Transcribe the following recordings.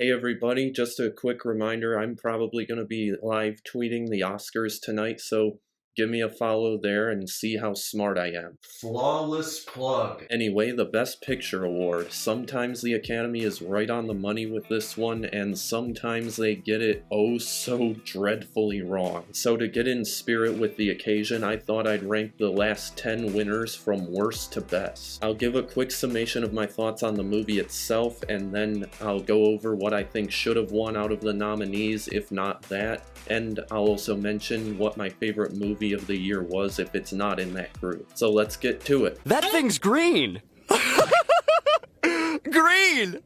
Hey everybody, just a quick reminder, I'm probably going to be live tweeting the Oscars tonight, so give me a follow there and see how smart I am. Flawless plug. Anyway, the Best Picture Award. Sometimes the Academy is right on the money with this one, and sometimes they get it oh so dreadfully wrong. So to get in spirit with the occasion, I thought I'd rank the last 10 winners from worst to best. I'll give a quick summation of my thoughts on the movie itself, and then I'll go over what I think should have won out of the nominees, if not that, and I'll also mention what my favorite movie of the year was if it's not in that group. So let's get to it. That thing's green! Green!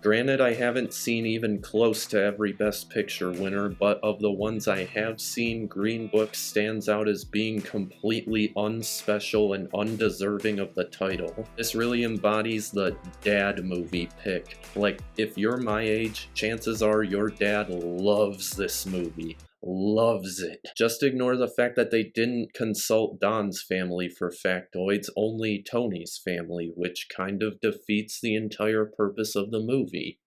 Granted, I haven't seen even close to every Best Picture winner, but of the ones I have seen, Green Book stands out as being completely unspecial and undeserving of the title. This really embodies the dad movie pick. Like, if you're my age, chances are your dad loves this movie. Loves it. Just ignore the fact that they didn't consult Don's family for factoids, only Tony's family, which kind of defeats the entire purpose of the movie.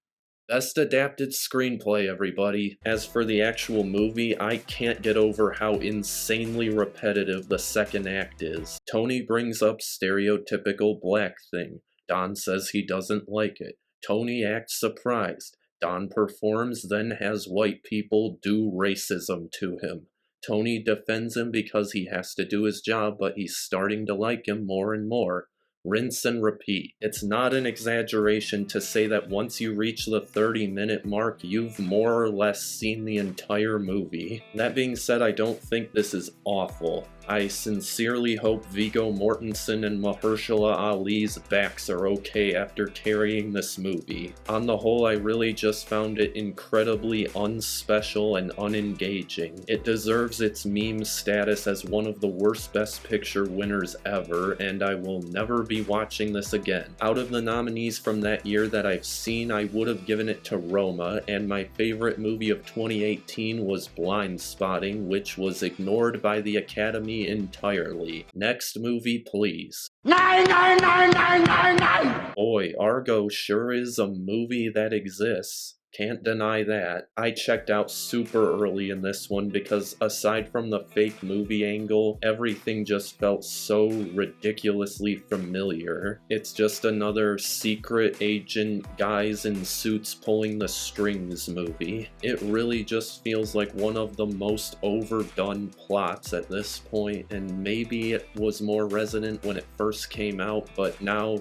Best Adapted Screenplay, everybody. As for the actual movie, I can't get over how insanely repetitive the second act is. Tony brings up stereotypical black thing. Don says he doesn't like it. Tony acts surprised. Don performs, then has white people do racism to him. Tony defends him because he has to do his job, but he's starting to like him more and more. Rinse and repeat. It's not an exaggeration to say that once you reach the 30-minute mark, you've more or less seen the entire movie. That being said, I don't think this is awful. I sincerely hope Viggo Mortensen and Mahershala Ali's backs are okay after carrying this movie. On the whole, I really just found it incredibly unspecial and unengaging. It deserves its meme status as one of the worst Best Picture winners ever, and I will never be watching this again. Out of the nominees from that year that I've seen, I would have given it to Roma, and my favorite movie of 2018 was Blind Spotting, which was ignored by the Academy entirely. Next movie, please. Nine, nine, nine, nine, nine, nine! Boy, Argo sure is a movie that exists. Can't deny that. I checked out super early in this one because aside from the fake movie angle, everything just felt so ridiculously familiar. It's just another secret agent guys in suits pulling the strings movie. It really just feels like one of the most overdone plots at this point, and maybe it was more resonant when it first came out, but now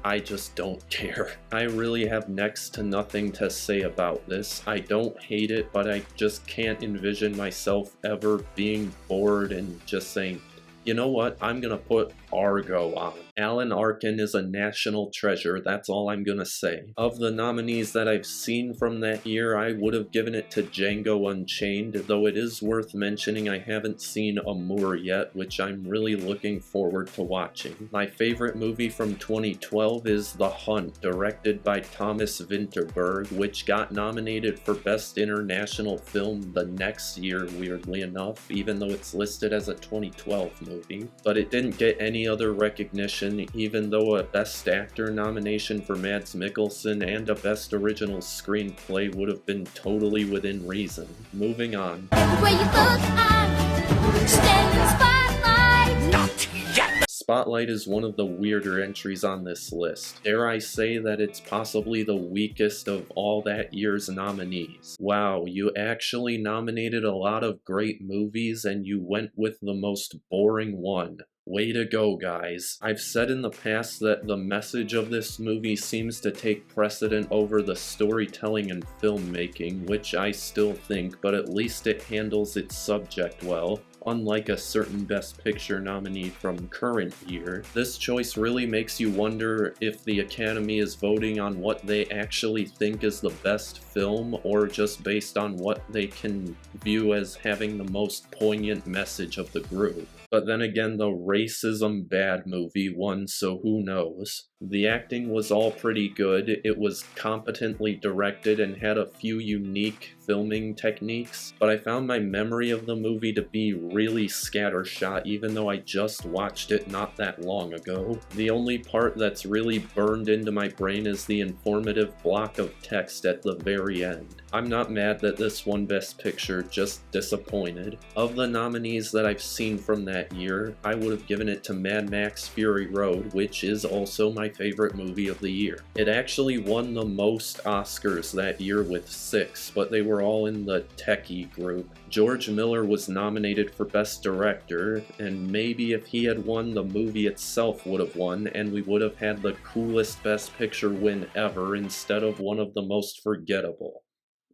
I just don't care. I really have next to nothing to say about this. I don't hate it, but I just can't envision myself ever being bored and just saying, you know what, I'm gonna put Argo on. Alan Arkin is a national treasure, that's all I'm gonna say. Of the nominees that I've seen from that year, I would have given it to Django Unchained, though it is worth mentioning I haven't seen Amour yet, which I'm really looking forward to watching. My favorite movie from 2012 is The Hunt, directed by Thomas Vinterberg, which got nominated for Best International Film the next year, weirdly enough, even though it's listed as a 2012 movie. But it didn't get any other recognition, even though a Best Actor nomination for Mads Mikkelsen and a Best Original Screenplay would have been totally within reason. Moving on. Everywhere you look, I stand in the spotlight. Not yet! Spotlight is one of the weirder entries on this list. Dare I say that it's possibly the weakest of all that year's nominees. Wow, you actually nominated a lot of great movies and you went with the most boring one. Way to go, guys. I've said in the past that the message of this movie seems to take precedent over the storytelling and filmmaking, which I still think, but at least it handles its subject well. Unlike a certain Best Picture nominee from current year, this choice really makes you wonder if the Academy is voting on what they actually think is the best film, or just based on what they can view as having the most poignant message of the group. But then again, the racism bad movie won, so who knows. The acting was all pretty good, it was competently directed and had a few unique filming techniques, but I found my memory of the movie to be really scattershot even though I just watched it not that long ago. The only part that's really burned into my brain is the informative block of text at the very end. I'm not mad that this won Best Picture, just disappointed. Of the nominees that I've seen from that year, I would have given it to Mad Max Fury Road, which is also my favorite movie of the year. It actually won the most Oscars that year with 6, but they were all in the techie group. George Miller was nominated for Best Director, and maybe if he had won, the movie itself would have won, and we would have had the coolest Best Picture win ever instead of one of the most forgettable.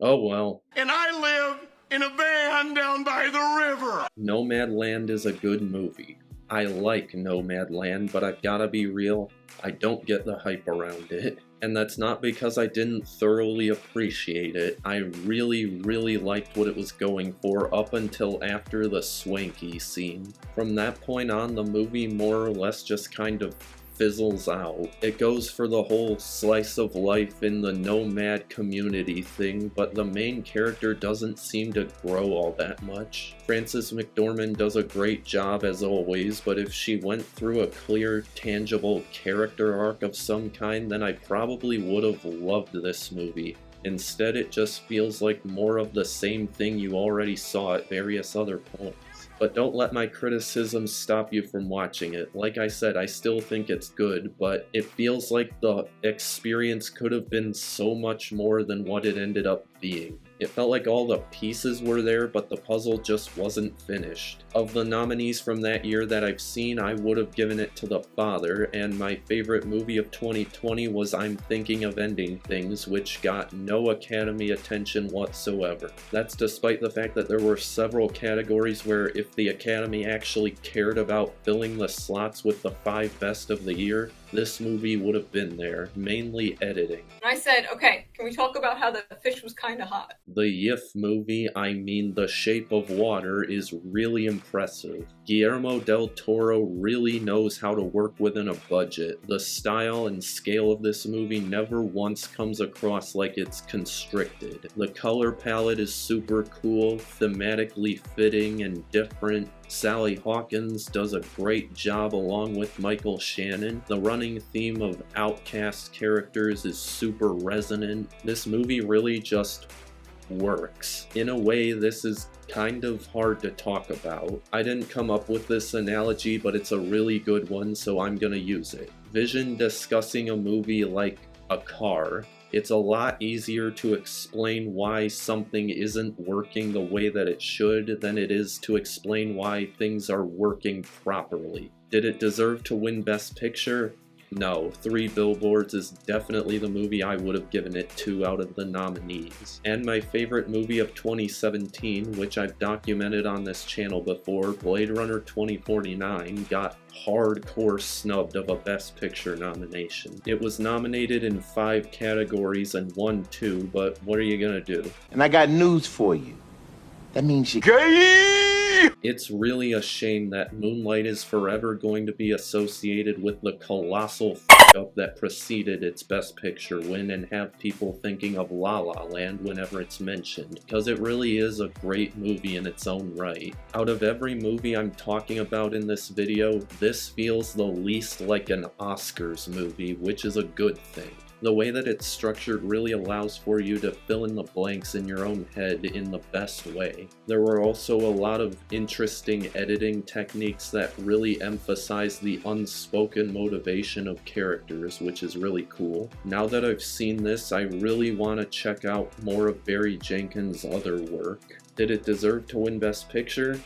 Oh well. And I live in a van down by the river. Nomadland is a good movie. I like Nomadland, but I've gotta be real, I don't get the hype around it. And that's not because I didn't thoroughly appreciate it. I really liked what it was going for up until after the swanky scene. From that point on, the movie more or less just kind of fizzles out. It goes for the whole slice of life in the nomad community thing, but the main character doesn't seem to grow all that much. Frances McDormand does a great job as always, but if she went through a clear, tangible character arc of some kind, then I probably would have loved this movie. Instead, it just feels like more of the same thing you already saw at various other points. But don't let my criticisms stop you from watching it. Like I said, I still think it's good, but it feels like the experience could have been so much more than what it ended up being. It felt like all the pieces were there, but the puzzle just wasn't finished. Of the nominees from that year that I've seen, I would have given it to The Father, and my favorite movie of 2020 was I'm Thinking of Ending Things, which got no Academy attention whatsoever. That's despite the fact that there were several categories where if the Academy actually cared about filling the slots with the 5 best of the year, this movie would have been there, mainly editing. I said, okay, can we talk about how the fish was kind of hot? The Yif movie, I mean The Shape of Water, is really impressive. Guillermo del Toro really knows how to work within a budget. The style and scale of this movie never once comes across like it's constricted. The color palette is super cool, thematically fitting and different. Sally Hawkins does a great job along with Michael Shannon. The running theme of outcast characters is super resonant. This movie really just works. In a way, this is kind of hard to talk about. I didn't come up with this analogy, but it's a really good one, so I'm gonna use it. Vision discussing a movie like a car. It's a lot easier to explain why something isn't working the way that it should than it is to explain why things are working properly. Did it deserve to win Best Picture? No, 3 Billboards is definitely the movie I would have given it to out of the nominees. And my favorite movie of 2017, which I've documented on this channel before, Blade Runner 2049, got hardcore snubbed of a Best Picture nomination. It was nominated in 5 categories and won 2, but what are you gonna do? And I got news for you. That means you It's really a shame that Moonlight is forever going to be associated with the colossal f***up that preceded its Best Picture win and have people thinking of La La Land whenever it's mentioned, because it really is a great movie in its own right. Out of every movie I'm talking about in this video, this feels the least like an Oscars movie, which is a good thing. The way that it's structured really allows for you to fill in the blanks in your own head in the best way. There were also a lot of interesting editing techniques that really emphasize the unspoken motivation of characters, which is really cool. Now that I've seen this, I really want to check out more of Barry Jenkins' other work. Did it deserve to win Best Picture?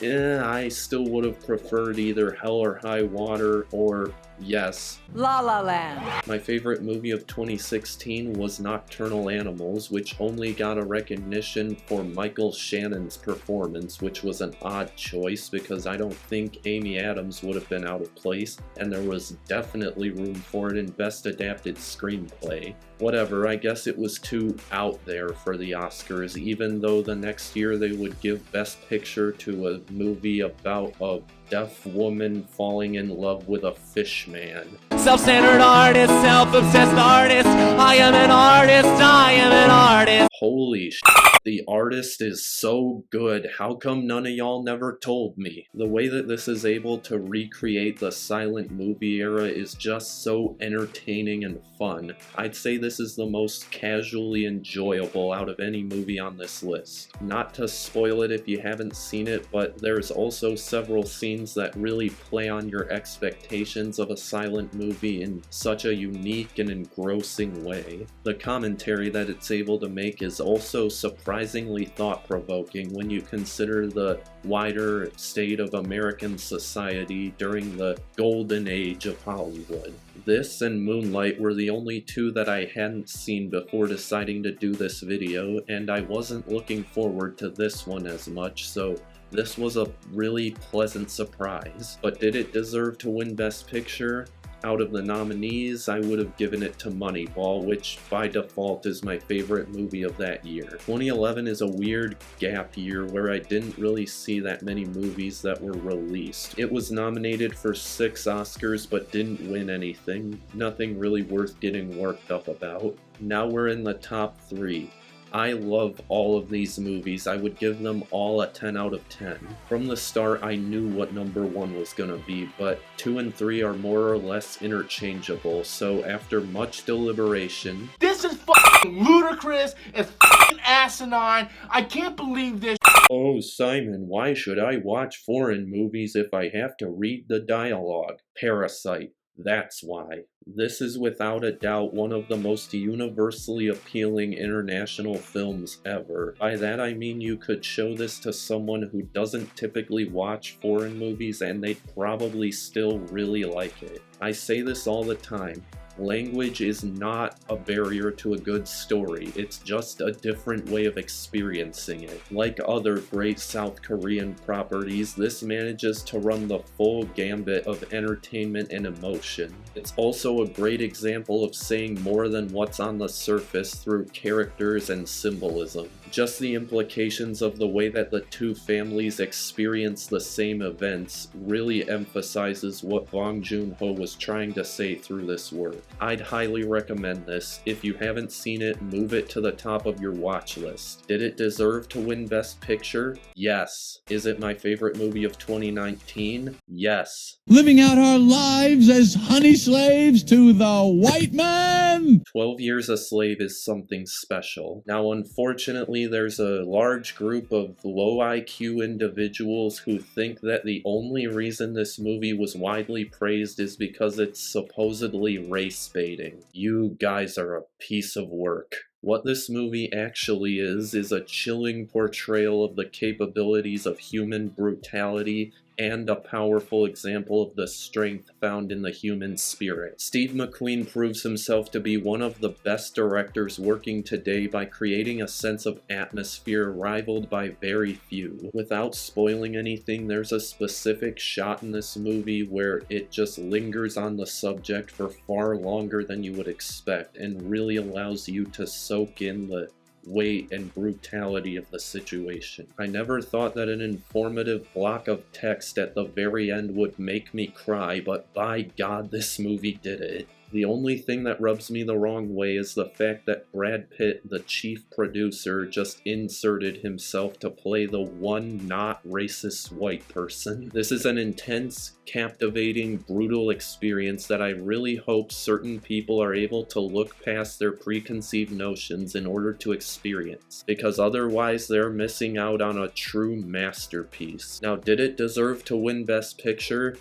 I still would have preferred either Hell or High Water or, yes, La La Land. My favorite movie of 2016 was Nocturnal Animals, which only got a recognition for Michael Shannon's performance, which was an odd choice because I don't think Amy Adams would have been out of place, and there was definitely room for it in Best Adapted Screenplay. Whatever, I guess it was too out there for the Oscars, even though the next year they would give Best Picture to a movie about a deaf woman falling in love with a fish man. Self-centered artist, self-obsessed artist. I am an artist, I am an artist. Holy sh**, the artist is so good. How come none of y'all never told me? The way that this is able to recreate the silent movie era is just so entertaining and fun. I'd say this is the most casually enjoyable out of any movie on this list. Not to spoil it if you haven't seen it, but there's also several scenes that really play on your expectations of a silent movie in such a unique and engrossing way. The commentary that it's able to make is also surprisingly thought-provoking when you consider the wider state of American society during the golden age of Hollywood. This and Moonlight were the only two that I hadn't seen before deciding to do this video, and I wasn't looking forward to this one as much, so this was a really pleasant surprise. But did it deserve to win Best Picture? Out of the nominees, I would have given it to Moneyball, which by default is my favorite movie of that year. 2011 is a weird gap year where I didn't really see that many movies that were released. It was nominated for 6 Oscars but didn't win anything. Nothing really worth getting worked up about. Now we're in the top 3. I love all of these movies. I would give them all a 10 out of 10. From the start, I knew what number 1 was gonna be, but 2 and 3 are more or less interchangeable, so after much deliberation... This is f***ing ludicrous, it's f***ing asinine, I can't believe this. Oh, Simon, why should I watch foreign movies if I have to read the dialogue? Parasite. That's why. This is without a doubt one of the most universally appealing international films ever. By that I mean you could show this to someone who doesn't typically watch foreign movies and they'd probably still really like it. I say this all the time. Language is not a barrier to a good story, it's just a different way of experiencing it. Like other great South Korean properties, this manages to run the full gambit of entertainment and emotion. It's also a great example of saying more than what's on the surface through characters and symbolism. Just the implications of the way that the two families experience the same events really emphasizes what Bong Joon-ho was trying to say through this work. I'd highly recommend this. If you haven't seen it, move it to the top of your watch list. Did it deserve to win Best Picture? Yes. Is it my favorite movie of 2019? Yes. Living out our lives as honey slaves to the white man! 12 Years a Slave is something special. Now, unfortunately, there's a large group of low IQ individuals who think that the only reason this movie was widely praised is because it's supposedly race baiting. You guys are a piece of work. What this movie actually is a chilling portrayal of the capabilities of human brutality and a powerful example of the strength found in the human spirit. Steve McQueen proves himself to be one of the best directors working today by creating a sense of atmosphere rivaled by very few. Without spoiling anything, there's a specific shot in this movie where it just lingers on the subject for far longer than you would expect and really allows you to soak in the weight and brutality of the situation. I never thought that an informative block of text at the very end would make me cry, but by God, this movie did it. The only thing that rubs me the wrong way is the fact that Brad Pitt, the chief producer, just inserted himself to play the one not racist white person. This is an intense, captivating, brutal experience that I really hope certain people are able to look past their preconceived notions in order to experience, because otherwise they're missing out on a true masterpiece. Now, did it deserve to win Best Picture?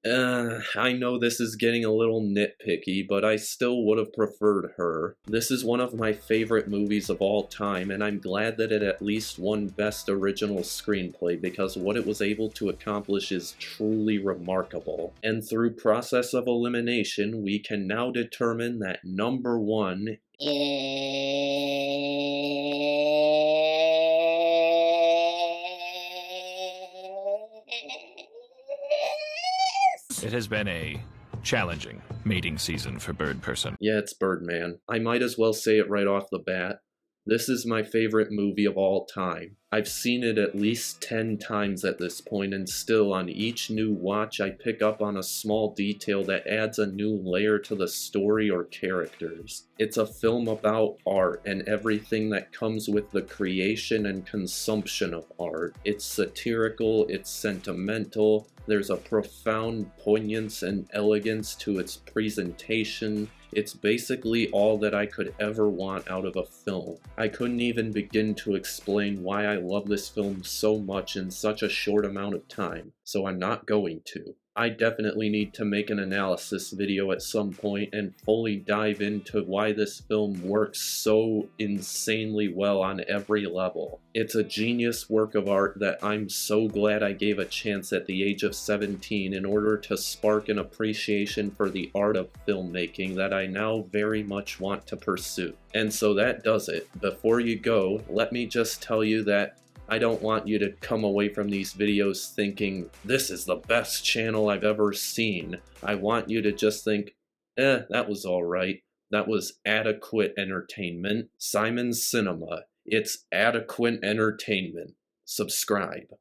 I know this is getting a little nitpicky, but I still would have preferred her. This is one of my favorite movies of all time, and I'm glad that it at least won Best Original Screenplay, because what it was able to accomplish is truly remarkable. And through process of elimination, we can now determine that number 1 It has been a challenging mating season for Bird Person. Yeah, it's Birdman. I might as well say it right off the bat. This is my favorite movie of all time. I've seen it at least 10 times at this point, and still on each new watch I pick up on a small detail that adds a new layer to the story or characters. It's a film about art and everything that comes with the creation and consumption of art. It's satirical, it's sentimental, there's a profound poignance and elegance to its presentation. It's basically all that I could ever want out of a film. I couldn't even begin to explain why I love this film so much in such a short amount of time, so I'm not going to. I definitely need to make an analysis video at some point and fully dive into why this film works so insanely well on every level. It's a genius work of art that I'm so glad I gave a chance at the age of 17 in order to spark an appreciation for the art of filmmaking that I now very much want to pursue. And so that does it. Before you go, let me just tell you that I don't want you to come away from these videos thinking, this is the best channel I've ever seen. I want you to just think, that was alright. That was adequate entertainment. Simon's Cinema. It's adequate entertainment. Subscribe.